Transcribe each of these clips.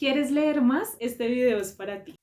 ¿Quieres leer más? Este video es para ti.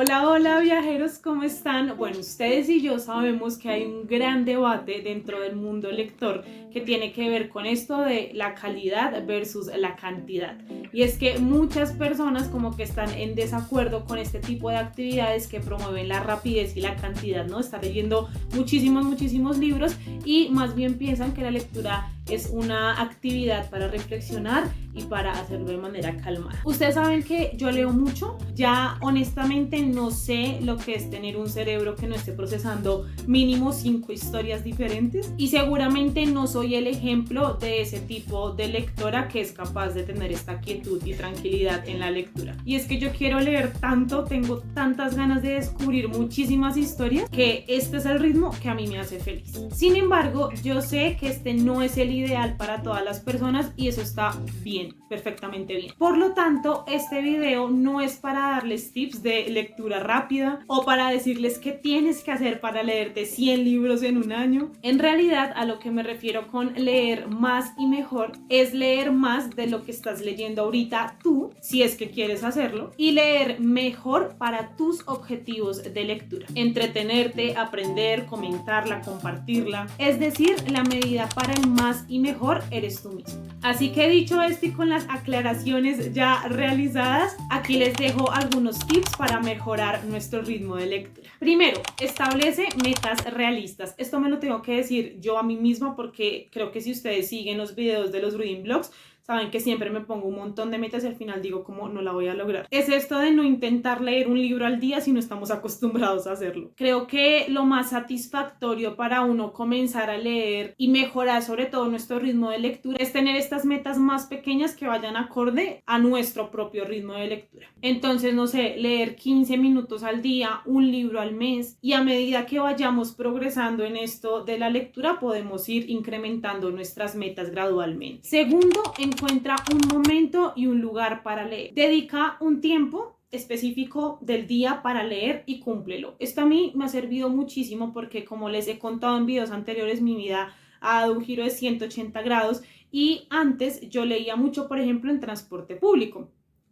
Hola, hola viajeros, ¿cómo están? Bueno, ustedes y yo sabemos que hay un gran debate dentro del mundo lector que tiene que ver con esto de la calidad versus la cantidad. Y es que muchas personas como que están en desacuerdo con este tipo de actividades que promueven la rapidez y la cantidad, ¿no? Están leyendo muchísimos libros y más bien piensan que la lectura es una actividad para reflexionar y para hacerlo de manera calmada. Ustedes saben que yo leo mucho, ya honestamente no sé lo que es tener un cerebro que no esté procesando mínimo 5 historias diferentes y seguramente no soy el ejemplo de ese tipo de lectora que es capaz de tener esta quietud y tranquilidad en la lectura. Y es que yo quiero leer tanto, tengo tantas ganas de descubrir muchísimas historias que este es el ritmo que a mí me hace feliz. Sin embargo, yo sé que este no es el ideal para todas las personas y eso está bien, perfectamente bien. Por lo tanto, este video no es para darles tips de lectura rápida o para decirles qué tienes que hacer para leerte 100 libros en un año. En realidad, a lo que me refiero con leer más y mejor es leer más de lo que estás leyendo ahorita tú, si es que quieres hacerlo, y leer mejor para tus objetivos de lectura. Entretenerte, aprender, comentarla, compartirla. Es decir, la medida para el más y mejor eres tú mismo. Así que dicho esto y con las aclaraciones ya realizadas, aquí les dejo algunos tips para mejorar nuestro ritmo de lectura. Primero, establece metas realistas. Esto me lo tengo que decir yo a mí misma porque creo que si ustedes siguen los videos de los Reading Blogs, saben que siempre me pongo un montón de metas y al final digo como no la voy a lograr. Es esto de no intentar leer un libro al día si no estamos acostumbrados a hacerlo. Creo que lo más satisfactorio para uno comenzar a leer y mejorar sobre todo nuestro ritmo de lectura es tener estas metas más pequeñas que vayan acorde a nuestro propio ritmo de lectura. Entonces, no sé, leer 15 minutos al día, un libro al mes y a medida que vayamos progresando en esto de la lectura podemos ir incrementando nuestras metas gradualmente. Segundo, encuentra un momento y un lugar para leer. Dedica un tiempo específico del día para leer y cúmplelo. Esto a mí me ha servido muchísimo porque, como les he contado en videos anteriores, mi vida ha dado un giro de 180 grados y antes yo leía mucho, por ejemplo, en transporte público,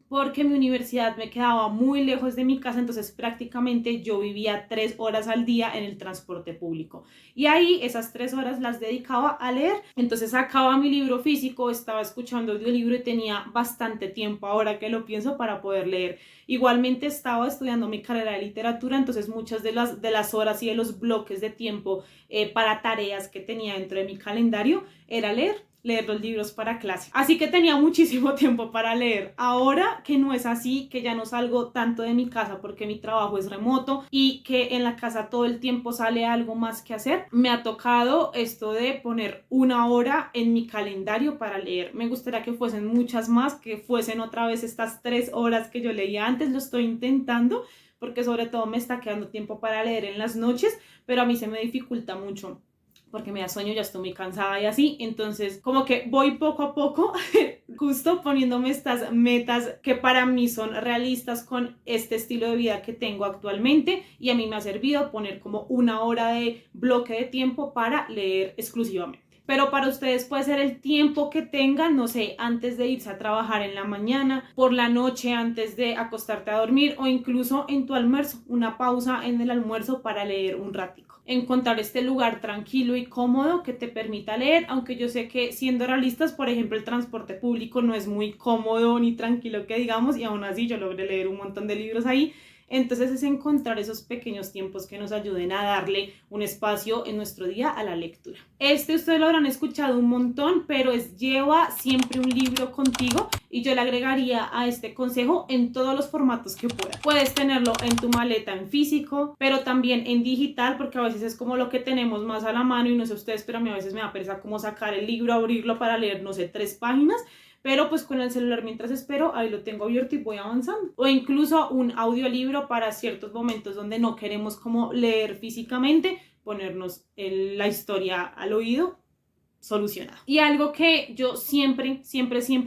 porque mi universidad me quedaba muy lejos de mi casa, entonces prácticamente yo vivía 3 horas al día en el transporte público. Y ahí esas 3 horas las dedicaba a leer. Entonces sacaba mi libro físico, estaba escuchando audiolibro y tenía bastante tiempo, ahora que lo pienso, para poder leer. Igualmente estaba estudiando mi carrera de literatura, entonces muchas de las horas y de los bloques de tiempo para tareas que tenía dentro de mi calendario era leer los libros para clase. Así que tenía muchísimo tiempo para leer. Ahora que no es así, que ya no salgo tanto de mi casa porque mi trabajo es remoto y que en la casa todo el tiempo sale algo más que hacer, me ha tocado esto de poner 1 hora en mi calendario para leer. Me gustaría que fuesen muchas más, que fuesen otra vez estas 3 horas que yo leía antes. Lo estoy intentando porque sobre todo me está quedando tiempo para leer en las noches, pero a mí se me dificulta mucho porque me da sueño, ya estoy muy cansada y así. Entonces como que voy poco a poco justo poniéndome estas metas que para mí son realistas con este estilo de vida que tengo actualmente, y a mí me ha servido poner como 1 hora de bloque de tiempo para leer exclusivamente. Pero para ustedes puede ser el tiempo que tengan, no sé, antes de irse a trabajar en la mañana, por la noche antes de acostarte a dormir o incluso en tu almuerzo, una pausa en el almuerzo para leer un ratico. Encontrar este lugar tranquilo y cómodo que te permita leer, aunque yo sé que, siendo realistas, por ejemplo, el transporte público no es muy cómodo ni tranquilo que digamos, y aún así yo logré leer un montón de libros ahí. Entonces es encontrar esos pequeños tiempos que nos ayuden a darle un espacio en nuestro día a la lectura. Ustedes lo habrán escuchado un montón, pero lleva siempre un libro contigo, y yo le agregaría a este consejo en todos los formatos que puedas. Puedes tenerlo en tu maleta en físico, pero también en digital, porque a veces es como lo que tenemos más a la mano y no sé ustedes, pero a mí a veces me da pereza como sacar el libro, abrirlo para leer, no sé, 3 páginas. Pero pues con el celular mientras espero, ahí lo tengo abierto y voy avanzando. O incluso un audiolibro para ciertos momentos donde no queremos como leer físicamente, ponernos la historia al oído solucionado. Y algo que yo siempre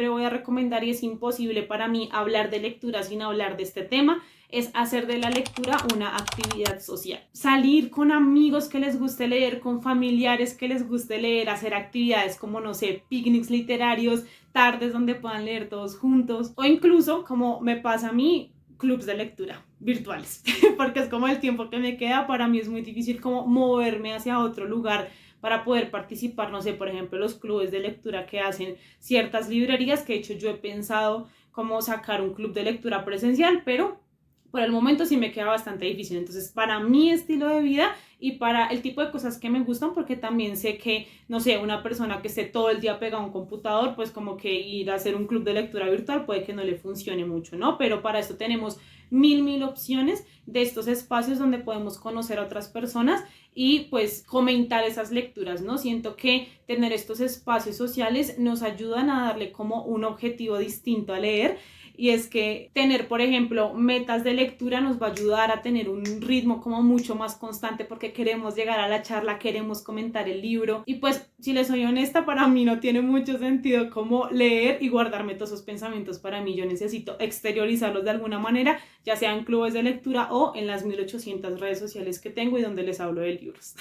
voy a recomendar, y es imposible para mí hablar de lectura sin hablar de este tema, es hacer de la lectura una actividad social. Salir con amigos que les guste leer, con familiares que les guste leer, hacer actividades como, no sé, picnics literarios, tardes donde puedan leer todos juntos, o incluso, como me pasa a mí, clubs de lectura virtuales, porque es como el tiempo que me queda. Para mí es muy difícil como moverme hacia otro lugar para poder participar, no sé, por ejemplo, los clubes de lectura que hacen ciertas librerías, que de hecho yo he pensado como sacar un club de lectura presencial, pero por el momento sí me queda bastante difícil. Entonces, para mi estilo de vida y para el tipo de cosas que me gustan, porque también sé que, no sé, una persona que esté todo el día pegada a un computador, pues como que ir a hacer un club de lectura virtual puede que no le funcione mucho, ¿no? Pero para esto tenemos mil opciones de estos espacios donde podemos conocer a otras personas y pues comentar esas lecturas, ¿no? Siento que tener estos espacios sociales nos ayudan a darle como un objetivo distinto a leer. Y es que tener, por ejemplo, metas de lectura nos va a ayudar a tener un ritmo como mucho más constante, porque queremos llegar a la charla, queremos comentar el libro. Y pues, si les soy honesta, para mí no tiene mucho sentido como leer y guardarme todos esos pensamientos para mí. Yo necesito exteriorizarlos de alguna manera, ya sea en clubes de lectura o en las 1800 redes sociales que tengo y donde les hablo de libros.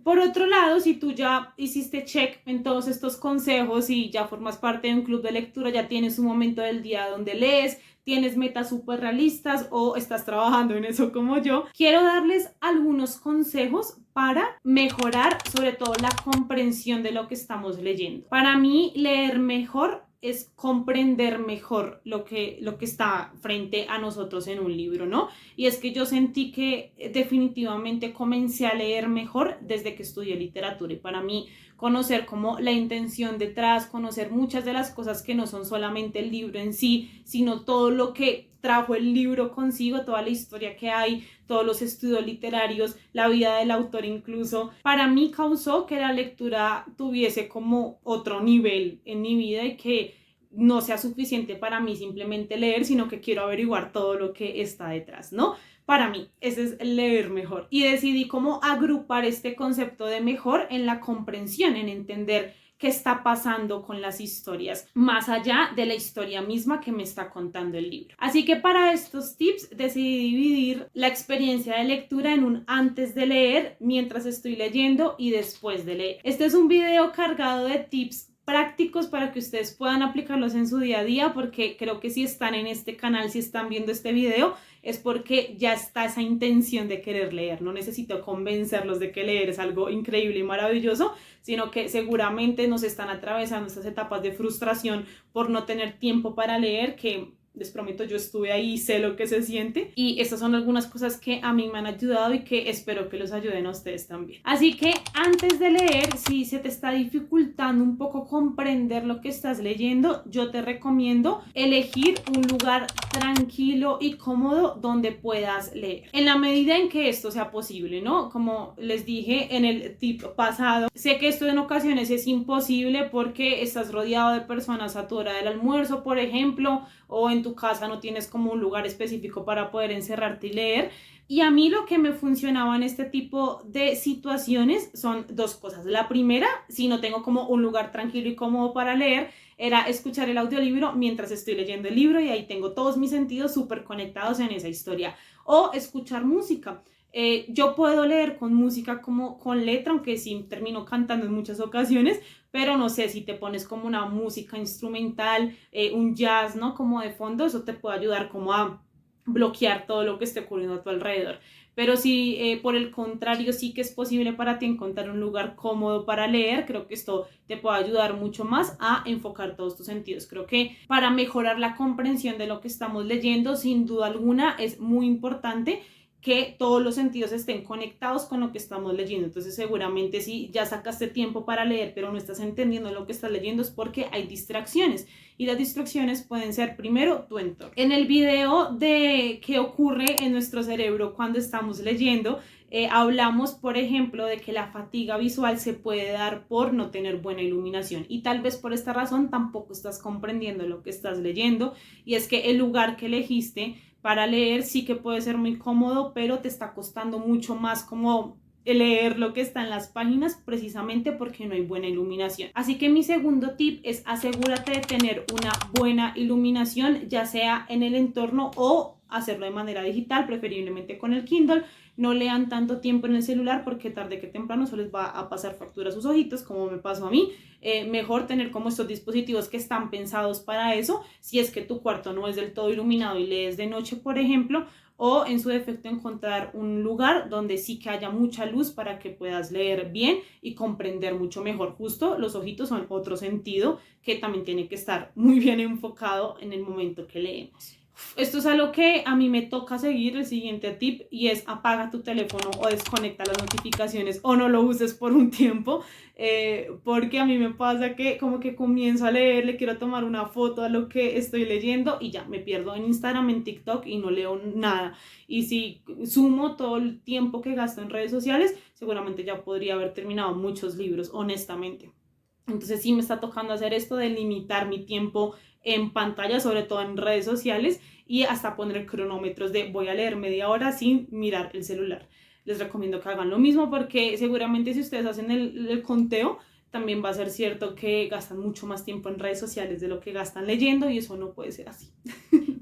Por otro lado, si tú ya hiciste check en todos estos consejos y ya formas parte de un club de lectura, ya tienes un momento del día donde lees, tienes metas súper realistas o estás trabajando en eso como yo, quiero darles algunos consejos para mejorar sobre todo la comprensión de lo que estamos leyendo. Para mí, leer mejor es comprender mejor lo que está frente a nosotros en un libro, ¿no? Y es que yo sentí que definitivamente comencé a leer mejor desde que estudié literatura, y para mí conocer como la intención detrás, conocer muchas de las cosas que no son solamente el libro en sí, sino todo lo que trajo el libro consigo, toda la historia que hay, todos los estudios literarios, la vida del autor incluso, para mí causó que la lectura tuviese como otro nivel en mi vida y que no sea suficiente para mí simplemente leer, sino que quiero averiguar todo lo que está detrás, ¿no? Para mí, ese es leer mejor. Y decidí cómo agrupar este concepto de mejor en la comprensión, en entender qué está pasando con las historias, más allá de la historia misma que me está contando el libro. Así que para estos tips decidí dividir la experiencia de lectura en un antes de leer, mientras estoy leyendo y después de leer. Este es un video cargado de tips prácticos para que ustedes puedan aplicarlos en su día a día, porque creo que si están en este canal, si están viendo este video, es porque ya está esa intención de querer leer. No necesito convencerlos de que leer es algo increíble y maravilloso, sino que seguramente nos están atravesando estas etapas de frustración por no tener tiempo para leer, que les prometo, yo estuve ahí y sé lo que se siente, y estas son algunas cosas que a mí me han ayudado y que espero que los ayuden a ustedes también. Así que antes de leer, si se te está dificultando un poco comprender lo que estás leyendo, yo te recomiendo elegir un lugar tranquilo y cómodo donde puedas leer, en la medida en que esto sea posible, ¿no? Como les dije en el tip pasado, sé que esto en ocasiones es imposible porque estás rodeado de personas a tu hora del almuerzo, por ejemplo, o en tu casa no tienes como un lugar específico para poder encerrarte y leer. Y a mí lo que me funcionaba en este tipo de situaciones son dos cosas. La primera, si no tengo como un lugar tranquilo y cómodo para leer, era escuchar el audiolibro mientras estoy leyendo el libro, y ahí tengo todos mis sentidos súper conectados en esa historia. O escuchar música. Yo puedo leer con música como con letra, aunque sí termino cantando en muchas ocasiones, pero no sé, si te pones como una música instrumental, un jazz, ¿no? Como de fondo, eso te puede ayudar como a bloquear todo lo que esté ocurriendo a tu alrededor. Pero si por el contrario sí que es posible para ti encontrar un lugar cómodo para leer, creo que esto te puede ayudar mucho más a enfocar todos tus sentidos. Creo que para mejorar la comprensión de lo que estamos leyendo, sin duda alguna, es muy importante que todos los sentidos estén conectados con lo que estamos leyendo. Entonces seguramente si ya sacaste tiempo para leer pero no estás entendiendo lo que estás leyendo, es porque hay distracciones, y las distracciones pueden ser primero tu entorno. En el video de qué ocurre en nuestro cerebro cuando estamos leyendo, hablamos, por ejemplo, de que la fatiga visual se puede dar por no tener buena iluminación, y tal vez por esta razón tampoco estás comprendiendo lo que estás leyendo. Y es que el lugar que elegiste para leer sí que puede ser muy cómodo, pero te está costando mucho más como leer lo que está en las páginas precisamente porque no hay buena iluminación. Así que mi segundo tip es asegúrate de tener una buena iluminación, ya sea en el entorno o hacerlo de manera digital, preferiblemente con el Kindle. No lean tanto tiempo en el celular porque tarde que temprano eso les va a pasar factura a sus ojitos, como me pasó a mí. Mejor tener como estos dispositivos que están pensados para eso, si es que tu cuarto no es del todo iluminado y lees de noche, por ejemplo, o en su defecto encontrar un lugar donde sí que haya mucha luz para que puedas leer bien y comprender mucho mejor. Justo los ojitos son otro sentido que también tiene que estar muy bien enfocado en el momento que leemos. Esto es algo que a mí me toca seguir, el siguiente tip, y es apaga tu teléfono o desconecta las notificaciones o no lo uses por un tiempo, porque a mí me pasa que como que comienzo a leer, le quiero tomar una foto a lo que estoy leyendo y ya me pierdo en Instagram, en TikTok y no leo nada. Y si sumo todo el tiempo que gasto en redes sociales, seguramente ya podría haber terminado muchos libros, honestamente. Entonces sí me está tocando hacer esto de limitar mi tiempo en pantalla, sobre todo en redes sociales, y hasta poner cronómetros de voy a leer media hora sin mirar el celular. Les recomiendo que hagan lo mismo porque seguramente si ustedes hacen el conteo, también va a ser cierto que gastan mucho más tiempo en redes sociales de lo que gastan leyendo y eso no puede ser así.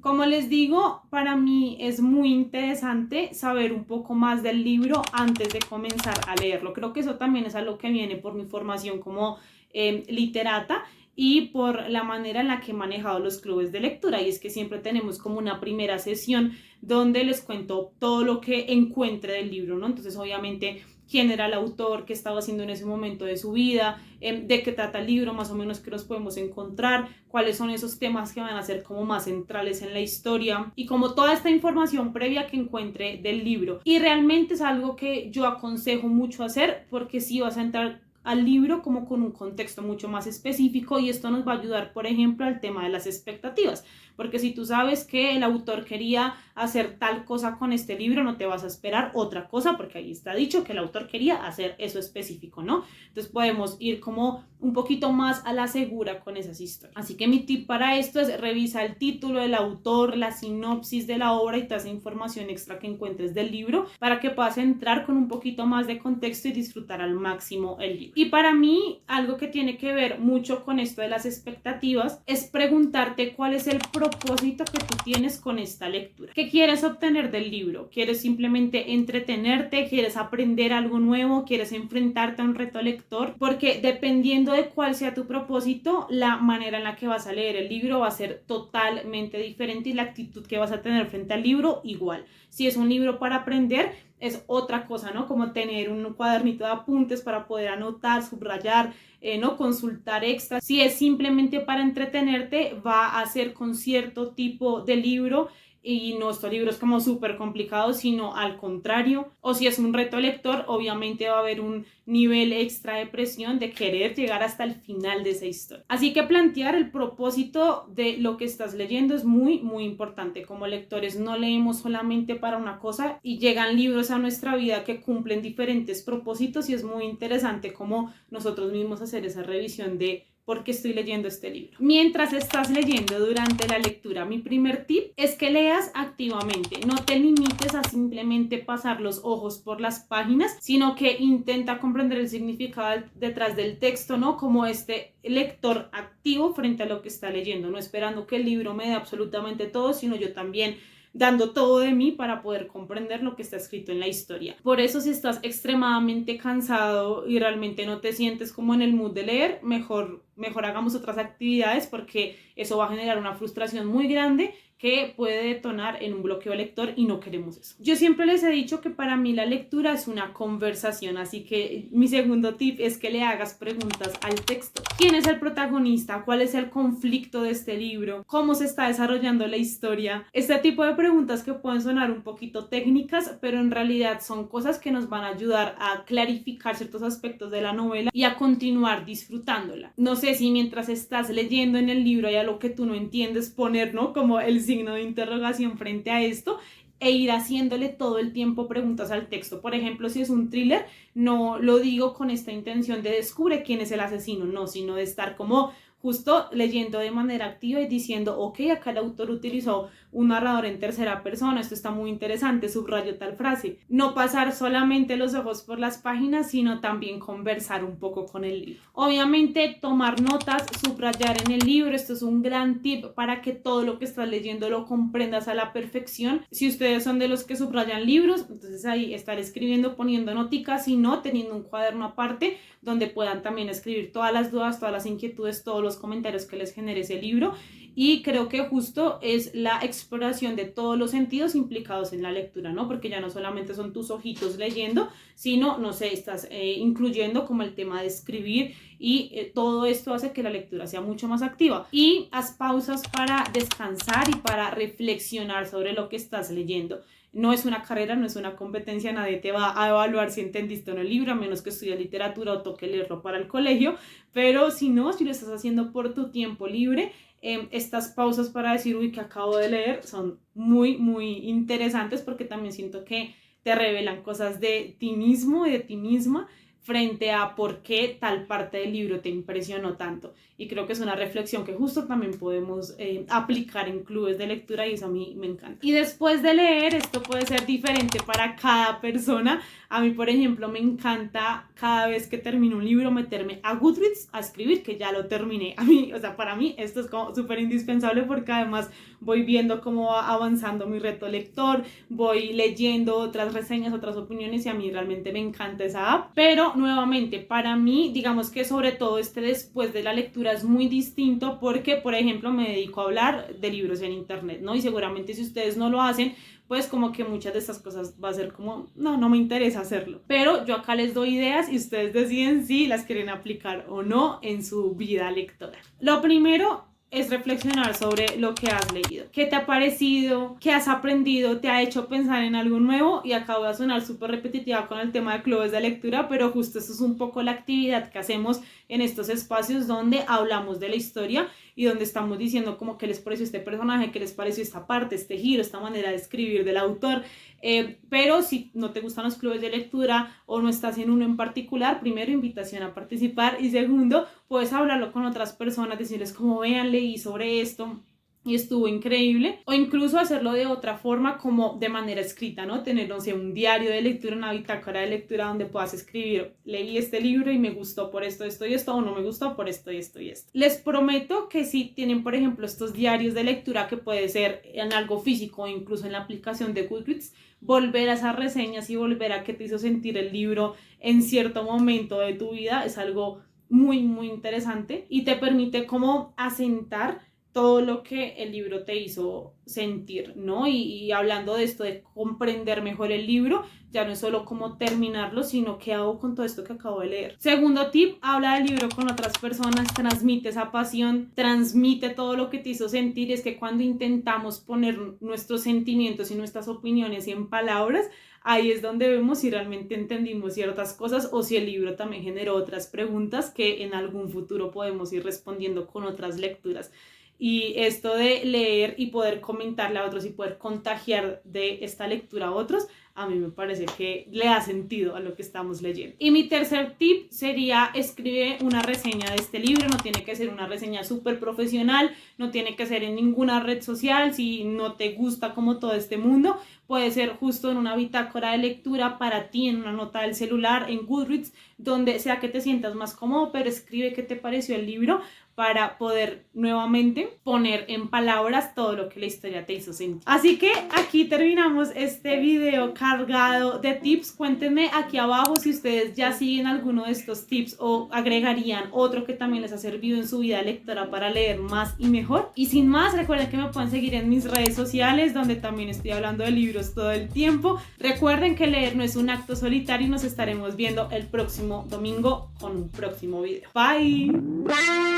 Como les digo, para mí es muy interesante saber un poco más del libro antes de comenzar a leerlo. Creo que eso también es algo que viene por mi formación como literata y por la manera en la que he manejado los clubes de lectura, y es que siempre tenemos como una primera sesión donde les cuento todo lo que encuentre del libro, ¿no? Entonces obviamente quién era el autor, qué estaba haciendo en ese momento de su vida, de qué trata el libro, más o menos qué nos podemos encontrar, cuáles son esos temas que van a ser como más centrales en la historia y como toda esta información previa que encuentre del libro. Y realmente es algo que yo aconsejo mucho hacer porque si vas a entrar al libro como con un contexto mucho más específico y esto nos va a ayudar, por ejemplo, al tema de las expectativas, porque si tú sabes que el autor quería hacer tal cosa con este libro, no te vas a esperar otra cosa porque ahí está dicho que el autor quería hacer eso específico, ¿no? Entonces podemos ir como un poquito más a la segura con esas historias. Así que mi tip para esto es revisa el título, el autor, la sinopsis de la obra y toda esa información extra que encuentres del libro para que puedas entrar con un poquito más de contexto y disfrutar al máximo el libro. Y para mí, algo que tiene que ver mucho con esto de las expectativas es preguntarte cuál es el propósito que tú tienes con esta lectura. ¿Qué quieres obtener del libro? ¿Quieres simplemente entretenerte? ¿Quieres aprender algo nuevo? ¿Quieres enfrentarte a un reto lector? Porque dependiendo de cuál sea tu propósito, la manera en la que vas a leer el libro va a ser totalmente diferente y la actitud que vas a tener frente al libro igual. Si es un libro para aprender, es otra cosa, ¿no? Como tener un cuadernito de apuntes para poder anotar, subrayar, ¿no? Consultar extras. Si es simplemente para entretenerte, va a ser con cierto tipo de libro y no estos libros como súper complicados, sino al contrario. O si es un reto lector, obviamente va a haber un nivel extra de presión de querer llegar hasta el final de esa historia. Así que plantear el propósito de lo que estás leyendo es muy, muy importante. Como lectores no leemos solamente para una cosa y llegan libros a nuestra vida que cumplen diferentes propósitos y es muy interesante como nosotros mismos hacer esa revisión de por qué estoy leyendo este libro. Mientras estás leyendo durante la lectura, mi primer tip es que leas activamente. No te limites a simplemente pasar los ojos por las páginas, sino que intenta comprender el significado detrás del texto, ¿no? Como este lector activo frente a lo que está leyendo, no esperando que el libro me dé absolutamente todo, sino yo también dando todo de mí para poder comprender lo que está escrito en la historia. Por eso, si estás extremadamente cansado y realmente no te sientes como en el mood de leer, mejor hagamos otras actividades porque eso va a generar una frustración muy grande que puede detonar en un bloqueo lector y no queremos eso. Yo siempre les he dicho que para mí la lectura es una conversación, así que mi segundo tip es que le hagas preguntas al texto. ¿Quién es el protagonista? ¿Cuál es el conflicto de este libro? ¿Cómo se está desarrollando la historia? Este tipo de preguntas que pueden sonar un poquito técnicas, pero en realidad son cosas que nos van a ayudar a clarificar ciertos aspectos de la novela y a continuar disfrutándola. No sé si mientras estás leyendo en el libro hay algo que tú no entiendes, poner, ¿no? Como el signo de interrogación frente a esto e ir haciéndole todo el tiempo preguntas al texto. Por ejemplo, si es un thriller, no lo digo con esta intención de descubre quién es el asesino, no, sino de estar como justo leyendo de manera activa y diciendo, ok, acá el autor utilizó un narrador en tercera persona, esto está muy interesante, subrayo tal frase. No pasar solamente los ojos por las páginas, sino también conversar un poco con el libro. Obviamente tomar notas, subrayar en el libro, esto es un gran tip para que todo lo que estás leyendo lo comprendas a la perfección. Si ustedes son de los que subrayan libros, entonces ahí estar escribiendo, poniendo noticas, y no teniendo un cuaderno aparte donde puedan también escribir todas las dudas, todas las inquietudes, todos los comentarios que les genere ese libro. Y creo que justo es la exploración de todos los sentidos implicados en la lectura, ¿no? Porque ya no solamente son tus ojitos leyendo, sino, no sé, estás incluyendo como el tema de escribir, y todo esto hace que la lectura sea mucho más activa. Y haz pausas para descansar y para reflexionar sobre lo que estás leyendo. No es una carrera, no es una competencia, nadie te va a evaluar si entendiste o no el libro, a menos que estudies literatura o toque leerlo para el colegio, pero si no, si lo estás haciendo por tu tiempo libre, estas pausas para decir, uy, que acabo de leer, son muy, muy interesantes, porque también siento que te revelan cosas de ti mismo y de ti misma frente a por qué tal parte del libro te impresionó tanto. Y creo que es una reflexión que justo también podemos aplicar en clubes de lectura, y eso a mí me encanta. Y después de leer, esto puede ser diferente para cada persona. A mí, por ejemplo, me encanta cada vez que termino un libro meterme a Goodreads a escribir que ya lo terminé. A mí, o sea, para mí esto es como súper indispensable, porque además voy viendo cómo va avanzando mi reto lector, voy leyendo otras reseñas, otras opiniones, y a mí realmente me encanta esa app. Pero nuevamente, para mí, digamos que sobre todo después de la lectura es muy distinto, porque, por ejemplo, me dedico a hablar de libros en internet, ¿no? Y seguramente si ustedes no lo hacen, pues como que muchas de estas cosas va a ser como, no me interesa hacerlo. Pero yo acá les doy ideas y ustedes deciden si las quieren aplicar o no en su vida lectora. Lo primero es reflexionar sobre lo que has leído. ¿Qué te ha parecido? ¿Qué has aprendido? ¿Te ha hecho pensar en algo nuevo? Y acabo de sonar súper repetitiva con el tema de clubes de lectura, pero justo esto es un poco la actividad que hacemos en estos espacios donde hablamos de la historia y donde estamos diciendo como qué les pareció este personaje, qué les pareció esta parte, este giro, esta manera de escribir del autor. Pero si no te gustan los clubes de lectura o no estás en uno en particular, primero, invitación a participar, y segundo, puedes hablarlo con otras personas, decirles como, vean, leí sobre esto y estuvo increíble, o incluso hacerlo de otra forma, como de manera escrita, ¿no? Tener, no sé, un diario de lectura, una bitácora de lectura donde puedas escribir, leí este libro y me gustó por esto, esto y esto, o no me gustó por esto y esto y esto. Les prometo que si tienen, por ejemplo, estos diarios de lectura, que puede ser en algo físico o incluso en la aplicación de Goodreads, volver a esas reseñas y volver a qué te hizo sentir el libro en cierto momento de tu vida es algo muy, muy interesante, y te permite como asentar todo lo que el libro te hizo sentir, ¿no? Y hablando de esto, de comprender mejor el libro, ya no es solo cómo terminarlo, sino qué hago con todo esto que acabo de leer. Segundo tip, habla del libro con otras personas, transmite esa pasión, transmite todo lo que te hizo sentir. Es que cuando intentamos poner nuestros sentimientos y nuestras opiniones en palabras, ahí es donde vemos si realmente entendimos ciertas cosas o si el libro también generó otras preguntas que en algún futuro podemos ir respondiendo con otras lecturas. Y esto de leer y poder comentarle a otros y poder contagiar de esta lectura a otros, a mí me parece que le da sentido a lo que estamos leyendo. Y mi tercer tip sería: escribe una reseña de este libro. No tiene que ser una reseña súper profesional, no tiene que ser en ninguna red social. Si no te gusta como todo este mundo, puede ser justo en una bitácora de lectura para ti, en una nota del celular, en Goodreads, donde sea que te sientas más cómodo, pero escribe qué te pareció el libro para poder nuevamente poner en palabras todo lo que la historia te hizo sentir. Así que aquí terminamos este video cargado de tips. Cuéntenme aquí abajo si ustedes ya siguen alguno de estos tips o agregarían otro que también les ha servido en su vida lectora para leer más y mejor. Y sin más, recuerden que me pueden seguir en mis redes sociales, donde también estoy hablando de libros todo el tiempo. Recuerden que leer no es un acto solitario, y nos estaremos viendo el próximo domingo con un próximo video. Bye.